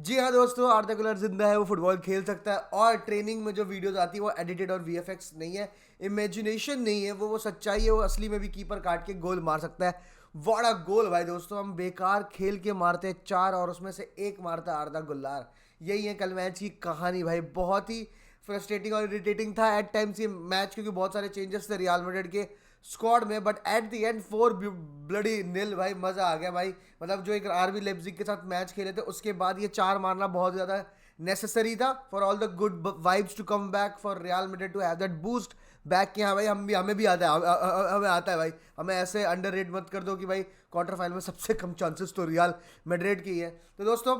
जी हाँ दोस्तों, आर्दा गुलर जिंदा है, वो फुटबॉल खेल सकता है और ट्रेनिंग में जो वीडियोस आती है वो एडिटेड और वीएफएक्स नहीं है, इमेजिनेशन नहीं है, वो सच्चाई है। वो असली में भी कीपर काट के गोल मार सकता है। बड़ा गोल भाई दोस्तों, हम बेकार खेल के मारते हैं चार और उसमें से एक मारता है आर्दा गुल्लार। यही है कल मैच की कहानी भाई। बहुत ही फ्रस्ट्रेटिंग और इरिटेटिंग था एट टाइम्स ये मैच, क्योंकि बहुत सारे चेंजेस थे रियल मैड्रिड के स्क्वाड में, but at the end 4 bloody 0 भाई। मजा आ गया भाई। मतलब जो एक आरबी लेipzig के साथ मैच खेले थे उसके बाद ये चार मारना बहुत ज्यादा नेसेसरी था for all the good vibes to come back, for Real Madrid to have that boost back कि हाँ भाई हमें भी आता है, हमें आता है भाई। हमें ऐसे अंडररेट मत कर दो कि भाई क्वार्टर फाइनल में सबसे कम चांसेस तो रियल मैड्रिड की है। तो दोस्तों,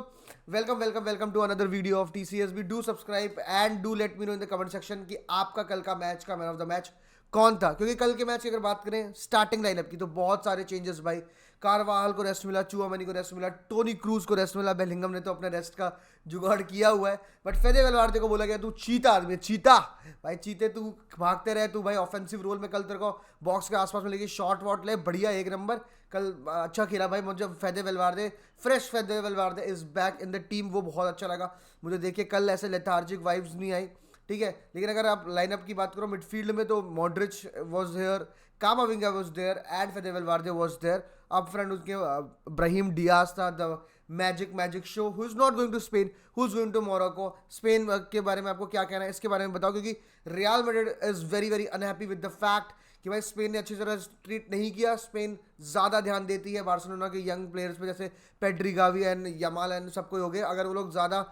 welcome welcome welcome to another video of TCSB. Do subscribe and do let me know in the comment section कि आपका कल का मैच का मैन ऑफ द मैच कौन था। क्योंकि कल के मैच की अगर बात करें स्टार्टिंग लाइनअप की तो बहुत सारे चेंजेस भाई। कारवाहल को रेस्ट मिला, चुआमेनी को रेस्ट मिला, टोनी क्रूज को रेस्ट मिला, बेलिंगम ने तो अपने रेस्ट का जुगाड़ किया हुआ है। बट फेदे वेलवार्दे को बोला गया तू चीता आदमी है, चीता भाई। चीते तू भागते रहे, तू भाई ऑफेंसिव रोल में कल तेरे को बॉक्स के आसपास में लेके शॉट वॉट ले, बढ़िया एक नंबर कल अच्छा खेला भाई। मुझे Fede Valverde, fresh Fede Valverde is back in the team, वो बहुत अच्छा लगा मुझे। देखिए कल ऐसे लेथार्जिक वाइब्स नहीं आई, ठीक है। लेकिन अगर आप लाइनअप की बात करो मिडफील्ड में तो Modric was there, Camavinga was there and Fede Valverde was there. Up front उसके ब्राहिम डियाज था, the magic show, who is not going to Spain, who is going to Morocco. Spain के बारे में आपको क्या कहना है इसके बारे में बताओ, क्योंकि real Madrid is very very unhappy with the fact कि भाई स्पेन ने अच्छी तरह ट्रीट नहीं किया। स्पेन ज़्यादा ध्यान देती है बार्सिलोना के यंग प्लेयर्स पे, जैसे Pedri, Gavi and Yamal and सबको हो गए। अगर वो लोग ज़्यादा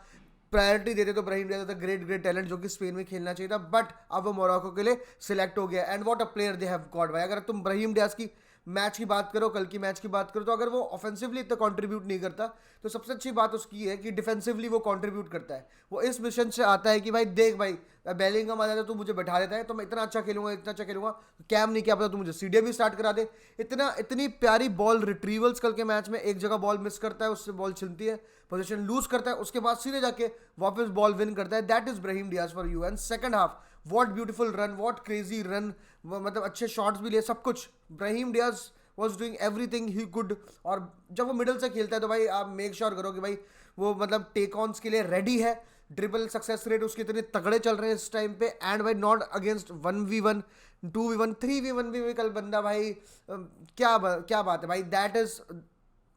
प्रायोरिटी देते तो Brahim Diaz great great talent जो कि स्पेन में खेलना चाहिए था, बट अब वो मोरक्को के लिए सिलेक्ट हो गया। And what a player they have got भाई। अगर तुम ब्राहिम डियाज की मैच की बात करो, कल की मैच की बात करो, तो अगर वो ऑफेंसिवली इतना कंट्रीब्यूट नहीं करता तो सबसे अच्छी बात उसकी है कि डिफेंसिवली वो कंट्रीब्यूट करता है। वो इस मिशन से आता है कि भाई देख भाई, बेलिंगम आ जाता है तो मुझे बैठा देता है, तो मैं इतना अच्छा खेलूंगा, इतना अच्छा खेलूंगा। कैम नहीं, क्या पता तू मुझे सीडीए भी स्टार्ट करा दे। इतनी प्यारी बॉल रिट्रीवल्स कल के मैच में। एक जगह बॉल मिस करता है, उससे बॉल छिलती है, पोजीशन लूज करता है, उसके बाद सीधे जाके वापस बॉल विन करता है। That is Brahim Diaz for you. And second half, what beautiful run, what crazy run, मतलब अच्छे शॉट्स भी लिए, सब कुछ। Brahim Diaz was doing everything he could. और जब वो मिडल से खेलता है तो भाई आप मेक श्योर करो कि भाई वो मतलब टेक ऑन्स के लिए रेडी है। ड्रिबल सक्सेस रेट उसके इतने तगड़े चल रहे हैं इस टाइम पे। एंड भाई not against 1v1, 2v1, 3v1 भी कल बंदा भाई क्या बात है भाई। That is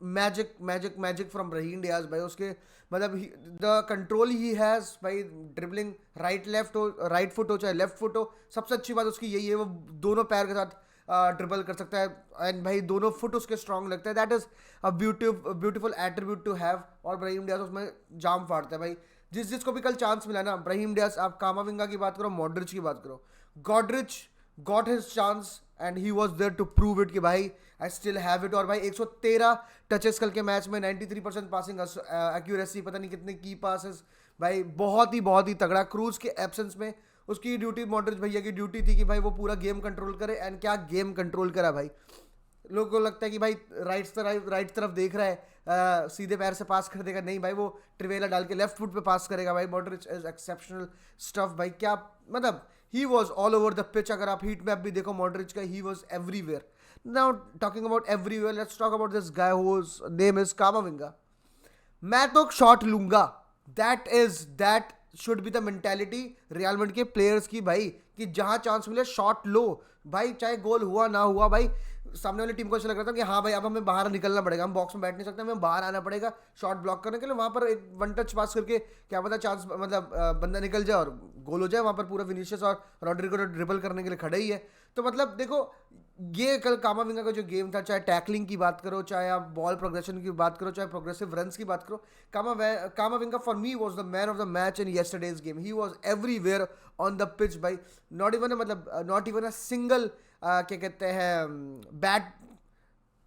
magic magic magic from Brahim Diaz भाई। उसके मतलब द कंट्रोल ही हैज़ भाई, ड्रिबलिंग राइट लेफ्ट हो, राइट फुट हो चाहे लेफ्ट फुट हो, सबसे अच्छी बात उसकी यही है वो दोनों पैर के साथ ड्रिबल कर सकता है। एंड भाई दोनों फुट उसके स्ट्रांग लगता है। That is a beautiful attribute to have. और ब्राहिम डियाज उसमें जाम फाड़ता है भाई। जिसको भी कल चांस मिला ना, ब्राहिम डियाज, आप कामाविंगा की बात करो, मॉड्रिच की बात करो, Godric got his chance and he was there to prove it कि भाई आई स्टिल हैव इट। और भाई 113 टचेस कल के मैच में, 93% पासिंग एक्यूरेसी, पता नहीं कितने की पासेस भाई। बहुत ही तगड़ा। क्रूज के एब्सेंस में उसकी ड्यूटी, मॉड्रिच भैया की ड्यूटी थी कि भाई वो पूरा गेम कंट्रोल करे। एंड क्या गेम कंट्रोल करा भाई। लोगों को लगता है कि भाई राइट तरफ देख रहा है, सीधे पैर से पास कर देगा, नहीं भाई वो ट्रिवेला डाल के लेफ्ट फुट पे पास करेगा भाई। मॉड्रिच इज एक्सेप्शनल स्टफ भाई। क्या मतलब, he was all over the pitch. अगर आप हीट मैप भी देखो मॉड्रिच का, he was everywhere. Now talking about everywhere, let's talk about this guy whose name is Camavinga. मैं तो शॉट लूंगा, that should be the mentality Real Madrid के players की भाई, कि जहां चांस मिले शॉट लो भाई, चाहे गोल हुआ ना हुआ भाई। सामने वाली टीम को ऐसा लग रहा था कि हाँ भाई अब हमें बाहर निकलना पड़ेगा, हम बॉक्स में बैठ नहीं सकते, हमें बाहर आना पड़ेगा शॉट ब्लॉक करने के लिए। वहां पर एक वन टच पास करके क्या पता चांस, मतलब बंदा निकल जाए और गोल हो जाए। वहां पर पूरा विनीशियस और रॉड्रिगो ड्रिबल करने के लिए खड़े ही है। तो मतलब देखो, ये कल कामाविंगा का जो गेम था, चाहे टैकलिंग की बात करो, चाहे आप बॉल प्रोग्रेशन की बात करो, चाहे प्रोग्रेसिव रन्स की बात करो, Camavinga for me was the man of the match in yesterday's game. He was everywhere on the pitch भाई। नॉट इवन अ सिंगल क्या कहते हैं bad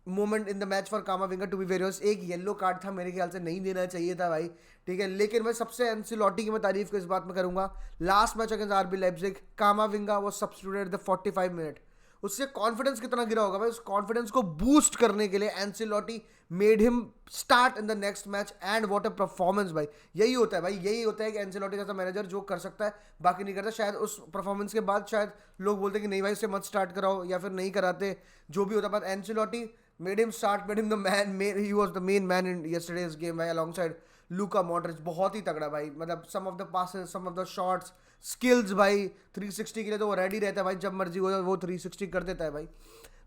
moment in the match for Camavinga to be very honest. एक yellow card था, मेरे ख्याल से नहीं देना चाहिए था भाई, ठीक है। लेकिन मैं सबसे एंसिलोटी की मैं तारीफ इस बात में करूंगा, last match against RB Leipzig Camavinga was substituted the 45 minute. उससे कॉन्फिडेंस कितना गिरा होगा भाई। उस कॉन्फिडेंस को बूस्ट करने के लिए Ancelotti made him start in the next match. And what a performance भाई। यही होता है भाई, यही होता है कि एंसिलोटी जैसा मैनेजर जो कर सकता है बाकी नहीं करता। शायद उस परफॉर्मेंस के बाद शायद लोग बोलते कि नहीं भाई इसे मत स्टार्ट कराओ, या फिर नहीं कराते, जो भी होता। But Ancelotti made him start, made him the man. He was the main man in yesterday's game, भाई, alongside लूका मॉड्रिच बहुत ही तगड़ा भाई, मतलब some of the passes, some of the shots, skills भाई 360 के लिए तो वो रेडी रहता है भाई, जब मर्जी वो 360 कर देता है भाई.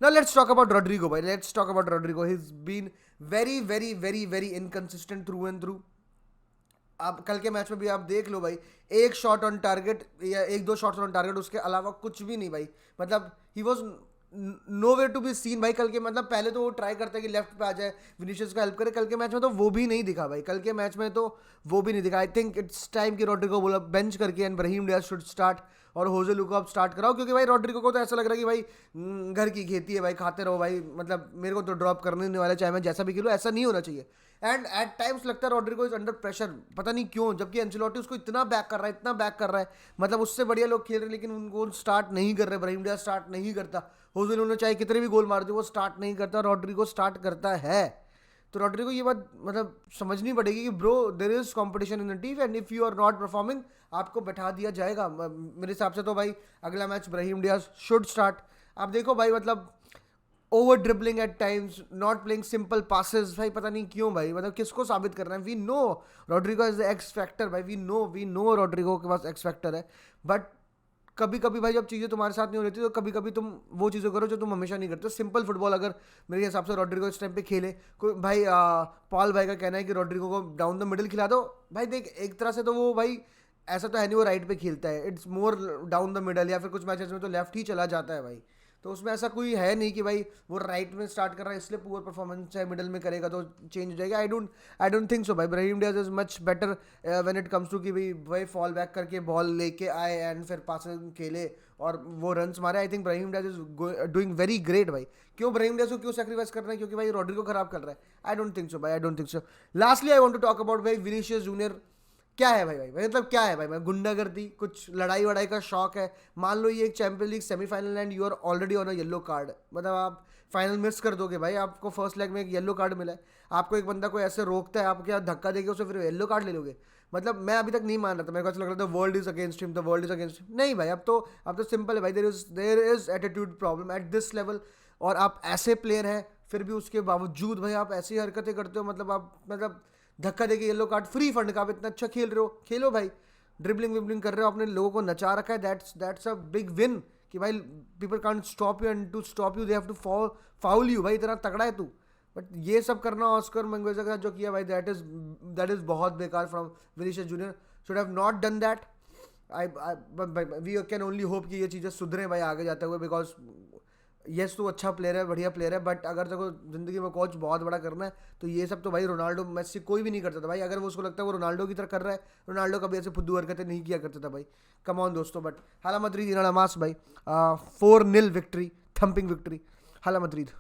Now let's talk about Rodrigo भाई, let's talk about Rodrigo. He's been very inconsistent through and through. आप कल के मैच में भी आप देख लो भाई, एक शॉट ऑन टारगेट या एक दो शॉट्स ऑन टारगेट, उसके अलावा कुछ भी नहीं भाई. मतलब he was nowhere to be seen भाई कल के. मतलब पहले तो वो ट्राई करता है कि लेफ्ट पे आ जाए, विनीशियस का हेल्प करे. कल के मैच में तो वो भी नहीं दिखा भाई, कल के मैच में तो वो भी नहीं दिखा. आई थिंक इट्स टाइम कि रॉड्रिगो बोला बेंच करके and Brahim Diaz should start और होजे लुका आप स्टार्ट कराओ, क्योंकि भाई रॉड्रिगो को तो ऐसा लग रहा है कि भाई घर की खेती है भाई, खाते रहो भाई, मतलब मेरे को तो ड्रॉप करने नहीं वाला, चाहे मैं जैसा भी खेलूँ. ऐसा नहीं होना चाहिए. एंड एट टाइम्स लगता है रॉड्रिगो इज अंडर प्रेशर, पता नहीं क्यों, जबकि एंचेलोटी उसको इतना बैक कर रहा है, इतना बैक कर रहा है. मतलब उससे बढ़िया लोग खेल रहे हैं लेकिन उनको स्टार्ट नहीं कर रहे. ब्राहीम डियाज स्टार्ट नहीं करता, होजे लुका चाहे कितने भी गोल मार दे वो स्टार्ट नहीं करता, रॉड्रिगो स्टार्ट करता है. तो रॉड्रिगो ये बात मतलब समझनी पड़ेगी कि bro there is competition in the team and if you are not performing आपको बैठा दिया जाएगा. मेरे हिसाब से तो भाई अगला match Brahim Diaz should start. आप देखो भाई, मतलब over dribbling at times, not playing simple passes भाई, पता नहीं क्यों भाई, मतलब किसको साबित करना है. We know Rodrigo is the X factor भाई, वी नो रॉड्रिगो के पास एक्स फैक्टर है. बट कभी कभी भाई जब चीज़ें तुम्हारे साथ नहीं हो रही थी तो कभी कभी तुम वो चीज़ें करो जो तुम हमेशा नहीं करते. सिंपल फुटबॉल अगर मेरे हिसाब से रॉड्रिगो इस टाइम पे खेले, कोई भाई पॉल भाई का कहना है कि रॉड्रिगो को डाउन द मिडिल खिला दो भाई. देख एक तरह से तो वो भाई ऐसा तो है नहीं वो राइट पे खेलता है, it's more down the middle, या फिर कुछ मैचेस में तो लेफ्ट ही चला जाता है भाई. तो उसमें ऐसा कोई है नहीं कि भाई वो राइट में स्टार्ट कर रहा है इसलिए पुअर परफॉर्मेंस, चाहे मिडल में करेगा तो चेंज हो जाएगा. आई डोंट थिंक सो भाई. Brahim Diaz is much better when it comes to कि भाई फॉल बैक करके बॉल लेके आए एंड फिर पासिंग खेले और वो रन्स मारे. I think Brahim Diaz is doing very great भाई. क्यों ब्राहीम डियाज को क्यों सेक्रीफाइस कर रहे हैं क्योंकि भाई रॉड्रिगो खराब कर रहा है? आई डोंट थिंक सो भाई, I don't think so. Lastly I want to talk about भाई विनीशियस जूनियर. क्या है भाई मतलब क्या है भाई गुंडागर्दी, कुछ लड़ाई वड़ाई का शौक है? मान लो ये एक champion league semifinal and you are already on a yellow card, मतलब आप फाइनल मिस कर दोगे भाई. आपको फर्स्ट लेग में एक येलो कार्ड मिला है, आपको एक बंदा कोई ऐसे रोकता है, आप क्या धक्का देके उसे फिर येलो कार्ड ले लोगे? मतलब मैं अभी तक नहीं मान रहा था, मेरे को ऐसा लग रहा था world is against him, the world is against him. नहीं भाई, अब तो सिंपल है भाई. There is attitude problem at this level. और आप ऐसे प्लेयर हैं फिर भी उसके बावजूद भाई आप ऐसी हरकतें करते हो, मतलब आप मतलब धक्का देके येलो कार्ड, फ्री फंड का आप इतना अच्छा खेल रहे हो, खेलो भाई. ड्रिबलिंग विबलिंग कर रहे हो, आपने लोगों को नचा रखा है, दैट्स अ बिग विन कि भाई people can't stop you and to stop you they have to foul you भाई, इतना तगड़ा है तू. बट ये सब करना ऑस्कर मैंगुएजा के साथ जो किया भाई, दैट इज बहुत बेकार from Vinicius junior. Should have not done that. We can only hope कि ये चीज़ें सुधरें भाई आगे जाते हुए, बिकॉज यस तो अच्छा प्लेयर है, बढ़िया प्लेयर है, बट अगर देखो जिंदगी में कोच बहुत बड़ा करना है तो ये सब तो भाई रोनाल्डो मेसी कोई भी नहीं करता था भाई. अगर वो उसको लगता है वो रोनाल्डो की तरह कर रहा है, रोनाल्डो कभी ऐसे फुद्दू हरकतें नहीं किया करता था भाई. कम ऑन दोस्तों. बट हाला मद्रिद इनाला मास भाई, 4-0 विक्ट्री, थम्पिंग विक्ट्री. हाला मद्रिद.